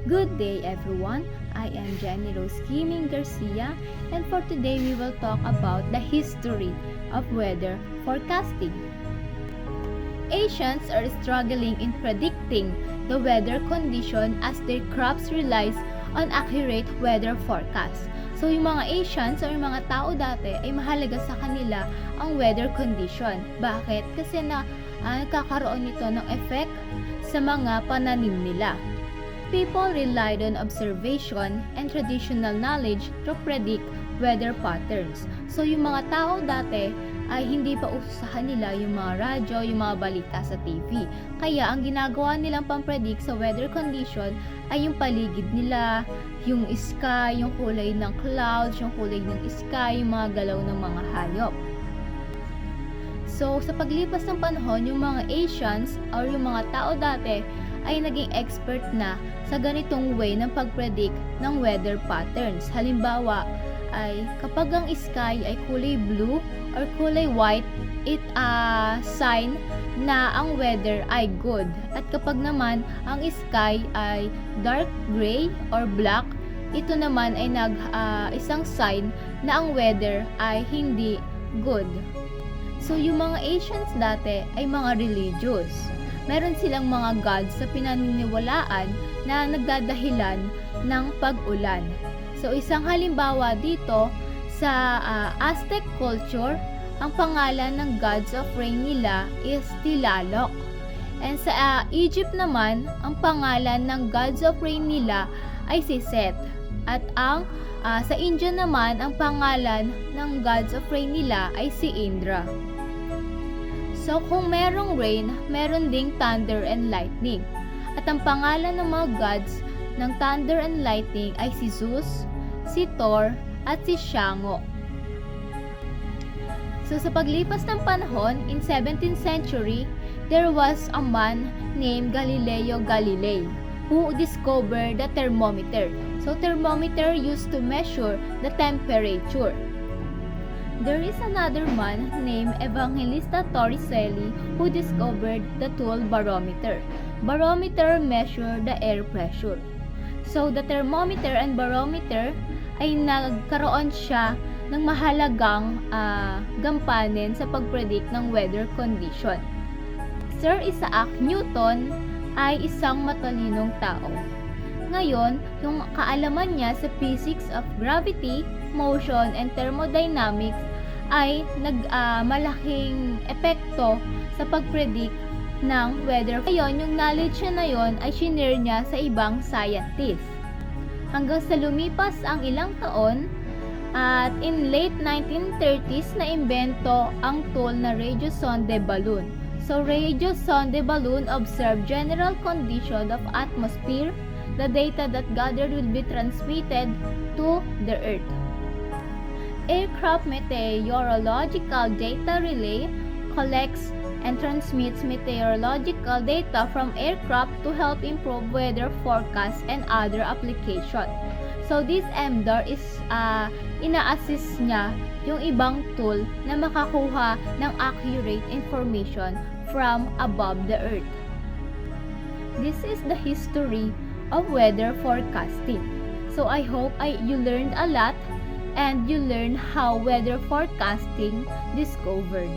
Good day everyone, I am Jenny Rose Kiming Garcia, and for today we will talk about the history of weather forecasting. Asians are struggling in predicting the weather condition as their crops relies on accurate weather forecast. So yung mga Asians o yung mga tao dati ay mahalaga sa kanila ang weather condition. Bakit? Kasi nagkakaroon nito ng effect sa mga pananim nila. People relied on observation and traditional knowledge to predict weather patterns. So yung mga tao dati ay hindi pa uso sa kanila yung mga radyo, yung mga balita sa TV. Kaya ang ginagawa nilang pampredict sa weather condition ay yung paligid nila, yung sky, yung kulay ng clouds, yung kulay ng sky, yung mga galaw ng mga hayop. So sa paglipas ng panahon, yung mga Asians or yung mga tao dati ay naging expert na sa ganitong way ng pag-predict ng weather patterns. Halimbawa, ay kapag ang sky ay kulay blue or kulay white, it sign na ang weather ay good. At kapag naman ang sky ay dark gray or black, ito naman ay isang sign na ang weather ay hindi good. So yung mga Asians dati ay mga religious. Meron silang mga gods sa pinaniniwalaan na nagdadahilan ng pag-ulan. So isang halimbawa dito sa Aztec culture, ang pangalan ng gods of rain nila is Tlaloc. And sa Egypt naman, ang pangalan ng gods of rain nila ay si Set. At sa India naman, ang pangalan ng gods of rain nila ay si Indra. So kung merong rain, meron ding thunder and lightning. At ang pangalan ng mga gods ng thunder and lightning ay si Zeus, si Thor, at si Shango. So sa paglipas ng panahon, in 17th century, there was a man named Galileo Galilei who discovered the thermometer. So thermometer used to measure the temperature. There is another man named Evangelista Torricelli who discovered the tool barometer. Barometer measure the air pressure. So the thermometer and barometer ay nagkaroon siya ng mahalagang gampanin sa pag-predict ng weather condition. Sir Isaac Newton ay isang matalinong tao. Ngayon, yung kaalaman niya sa physics of gravity, motion, and thermodynamics ay malaking epekto sa pag-predict ng weather. Ngayon, yung knowledge niya na yon ay shinare niya sa ibang scientist. Hanggang sa lumipas ang ilang taon, at in late 1930s na imbento ang tool na radiosonde balloon. So, radiosonde balloon observe general condition of atmosphere. The data that gathered will be transmitted to the Earth. Aircraft meteorological data relay collects and transmits meteorological data from aircraft to help improve weather forecasts and other applications. So this EMDAR is ina-assist niya yung ibang tool na makakuha ng accurate information from above the Earth. This is the history of weather forecasting. So I hope you learned a lot and you learned how weather forecasting discovered.